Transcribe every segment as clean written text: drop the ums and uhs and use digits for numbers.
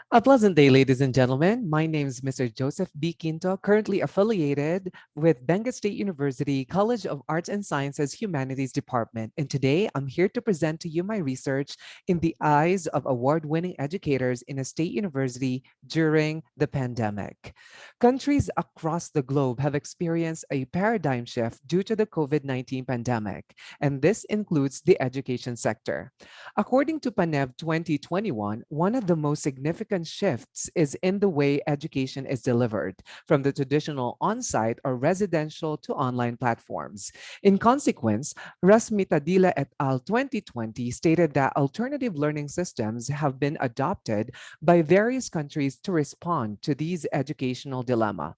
A pleasant day, ladies and gentlemen. My name is Mr. Joseph B. Quinto, currently affiliated with Benga State University College of Arts and Sciences Humanities Department. And today I'm here to present to you my research in the eyes of award-winning educators in a state university during the pandemic. Countries across the globe have experienced a paradigm shift due to the COVID-19 pandemic, and this includes the education sector. According to PANEV 2021, one of the most significant shifts is in the way education is delivered, from the traditional on-site or residential to online platforms. In consequence, Rasmitadila et al. 2020 stated that alternative learning systems have been adopted by various countries to respond to these educational dilemma.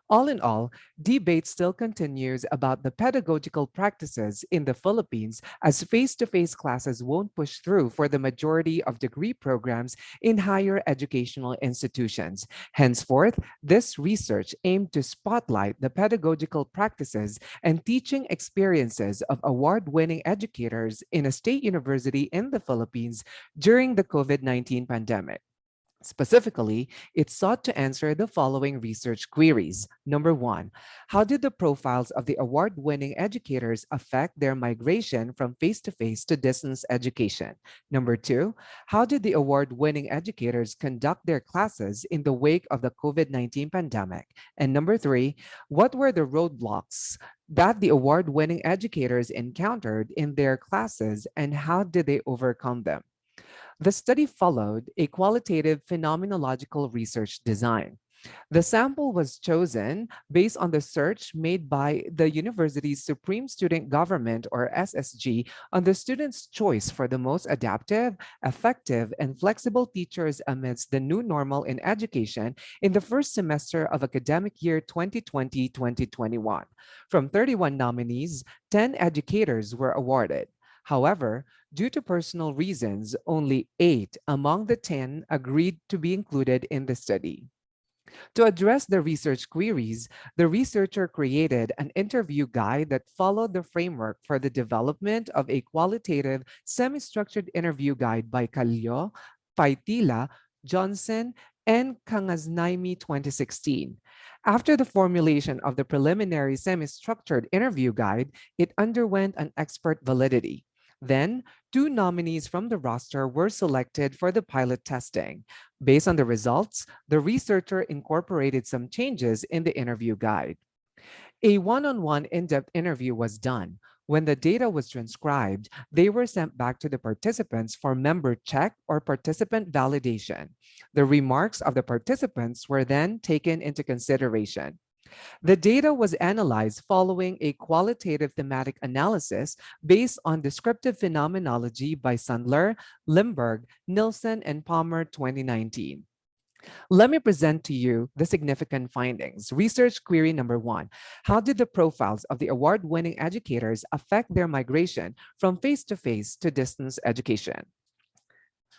All in all, debate still continues about the pedagogical practices in the Philippines as face-to-face classes won't push through for the majority of degree programs in higher educational institutions. Henceforth, this research aimed to spotlight the pedagogical practices and teaching experiences of award-winning educators in a state university in the Philippines during the COVID-19 pandemic. Specifically, it sought to answer the following research queries. Number one, how did the profiles of the award-winning educators affect their migration from face-to-face to distance education? Number two, how did the award-winning educators conduct their classes in the wake of the COVID-19 pandemic? And number three, what were the roadblocks that the award-winning educators encountered in their classes and how did they overcome them? The study followed a qualitative phenomenological research design. The sample was chosen based on the search made by the university's Supreme Student Government, or SSG, on the students' choice for the most adaptive, effective, and flexible teachers amidst the new normal in education in the first semester of academic year 2020-2021. From 31 nominees, 10 educators were awarded. However, due to personal reasons, only 8 among the 10 agreed to be included in the study. To address the research queries, the researcher created an interview guide that followed the framework for the development of a qualitative, semi-structured interview guide by Calio, Paitila, Johnson, and Kangaznaimi 2016. After the formulation of the preliminary semi-structured interview guide, it underwent an expert validity. Then, 2 nominees from the roster were selected for the pilot testing. Based on the results, the researcher incorporated some changes in the interview guide. A one-on-one in-depth interview was done. When the data was transcribed, they were sent back to the participants for member check or participant validation. The remarks of the participants were then taken into consideration. The data was analyzed following a qualitative thematic analysis based on descriptive phenomenology by Sandler, Limburg, Nilsson, and Palmer 2019. Let me present to you the significant findings. Research query number one. How did the profiles of the award-winning educators affect their migration from face-to-face to distance education?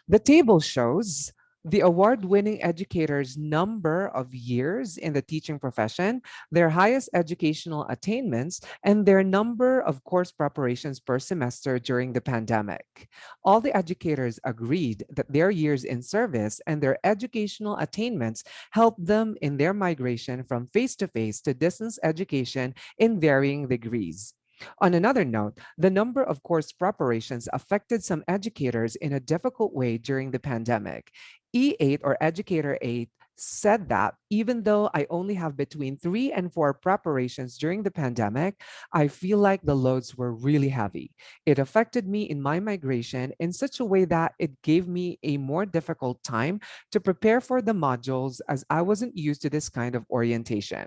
The table shows the award-winning educators' number of years in the teaching profession, their highest educational attainments, and their number of course preparations per semester during the pandemic. All the educators agreed that their years in service and their educational attainments helped them in their migration from face-to-face to distance education in varying degrees. On another note, the number of course preparations affected some educators in a difficult way during the pandemic. E8 or Educator 8 said that even though I only have between 3 and 4 preparations during the pandemic, I feel like the loads were really heavy. It affected me in my migration in such a way that it gave me a more difficult time to prepare for the modules as I wasn't used to this kind of orientation.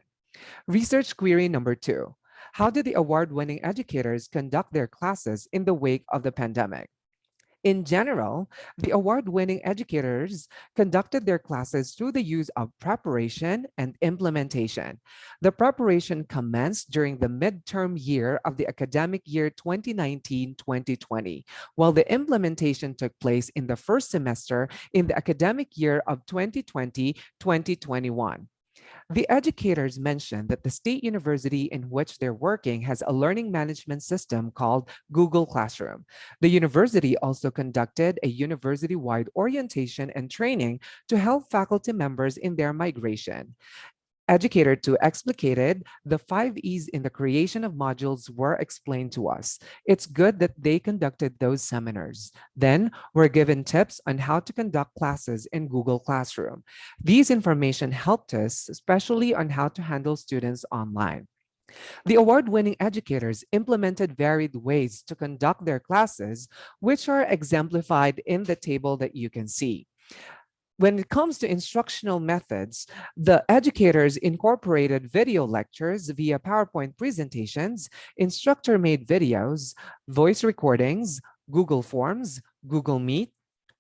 Research query number two. How did the award-winning educators conduct their classes in the wake of the pandemic? In general, the award-winning educators conducted their classes through the use of preparation and implementation. The preparation commenced during the midterm year of the academic year 2019-2020, while the implementation took place in the first semester in the academic year of 2020-2021. The educators mentioned that the state university in which they're working has a learning management system called Google Classroom. The university also conducted a university wide orientation and training to help faculty members in their migration. Educator 2 explicated the 5 E's in the creation of modules were explained to us. It's good that they conducted those seminars. Then we're given tips on how to conduct classes in Google Classroom. These information helped us, especially on how to handle students online. The award winning educators implemented varied ways to conduct their classes, which are exemplified in the table that you can see. When it comes to instructional methods, the educators incorporated video lectures via PowerPoint presentations, instructor made videos, voice recordings, Google Forms, Google Meet,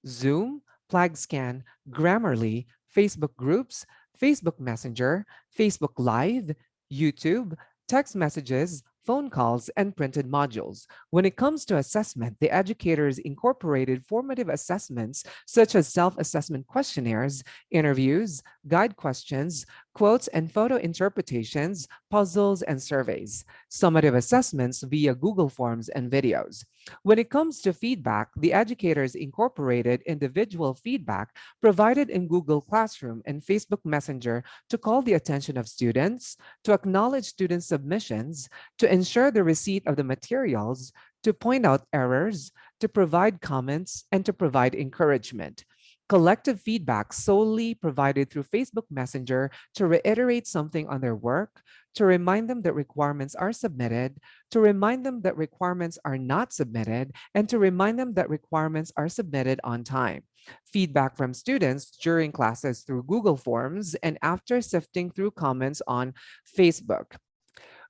Zoom, PlagScan, Grammarly, Facebook groups, Facebook Messenger, Facebook Live, YouTube, text messages, phone calls, and printed modules. When it comes to assessment, the educators incorporated formative assessments such as self assessment questionnaires, interviews, guide questions, quotes and photo interpretations, puzzles, and surveys, summative assessments via Google Forms and videos. When it comes to feedback, the educators incorporated individual feedback provided in Google Classroom and Facebook Messenger to call the attention of students, to acknowledge student submissions, to ensure the receipt of the materials, to point out errors, to provide comments, and to provide encouragement. Collective feedback solely provided through Facebook Messenger to reiterate something on their work, to remind them that requirements are submitted, to remind them that requirements are not submitted, and to remind them that requirements are submitted on time. Feedback from students during classes through Google Forms and after sifting through comments on Facebook.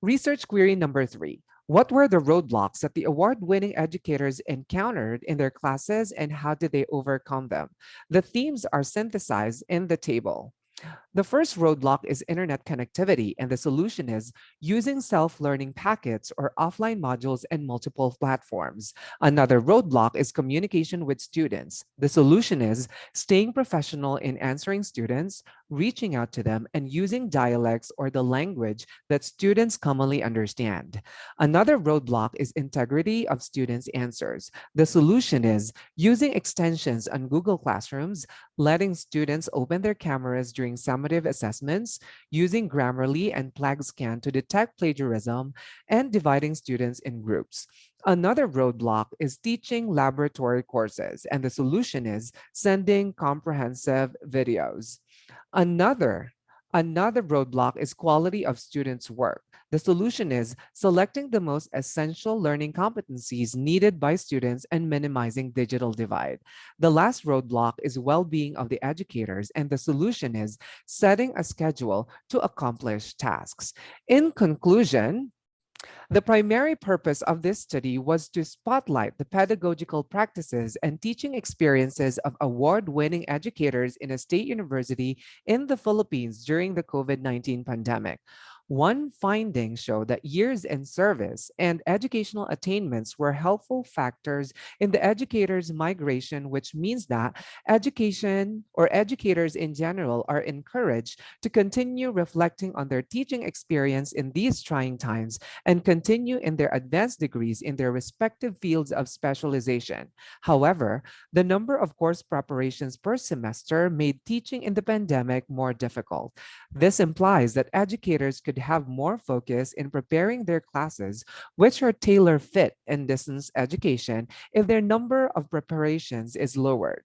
Research query number 3. What were the roadblocks that the award winning educators encountered in their classes and how did they overcome them? The themes are synthesized in the table. The first roadblock is internet connectivity, and the solution is using self learning packets or offline modules and multiple platforms. Another roadblock is communication with students. The solution is staying professional in answering students, reaching out to them, and using dialects or the language that students commonly understand. Another roadblock is integrity of students' answers. The solution is using extensions on Google Classrooms, letting students open their cameras during summative assessments, using Grammarly and PlagScan to detect plagiarism, and dividing students in groups. Another roadblock is teaching laboratory courses, and the solution is sending comprehensive videos. Another Another roadblock is quality of students' work. The solution is selecting the most essential learning competencies needed by students and minimizing digital divide. The last roadblock is well-being of the educators, and the solution is setting a schedule to accomplish tasks. In conclusion, the primary purpose of this study was to spotlight the pedagogical practices and teaching experiences of award-winning educators in a state university in the Philippines during the COVID-19 pandemic. One finding showed that years in service and educational attainments were helpful factors in the educators' migration, which means that education or educators in general are encouraged to continue reflecting on their teaching experience in these trying times and continue in their advanced degrees in their respective fields of specialization. However, the number of course preparations per semester made teaching in the pandemic more difficult. This implies that educators could have more focus in preparing their classes, which are tailor fit in distance education, if their number of preparations is lowered.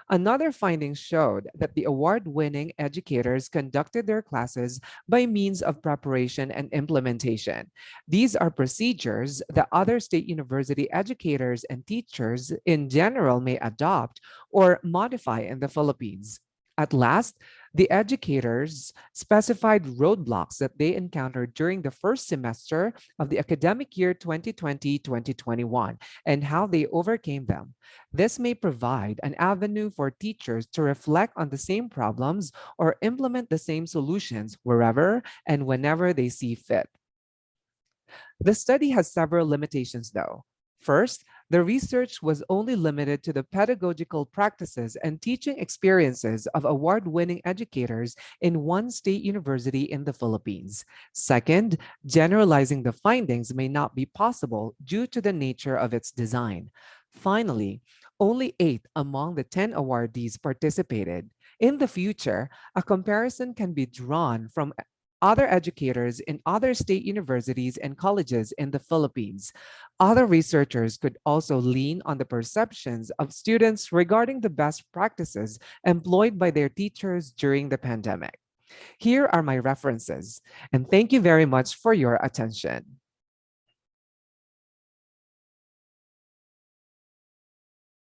Another finding showed that the award winning educators conducted their classes by means of preparation and implementation. These are procedures that other state university educators and teachers in general may adopt or modify in the Philippines. At last, the educators specified roadblocks that they encountered during the first semester of the academic year 2020-2021 and how they overcame them. This may provide an avenue for teachers to reflect on the same problems or implement the same solutions wherever and whenever they see fit. The study has several limitations, though. First, The research was only limited to the pedagogical practices and teaching experiences of award winning educators in one state university in the Philippines. Second, generalizing the findings may not be possible due to the nature of its design. Finally, only 8 among the 10 awardees participated. In the future, a comparison can be drawn from other educators in other state universities and colleges in the Philippines. Other researchers could also lean on the perceptions of students regarding the best practices employed by their teachers during the pandemic. Here are my references, and thank you very much for your attention.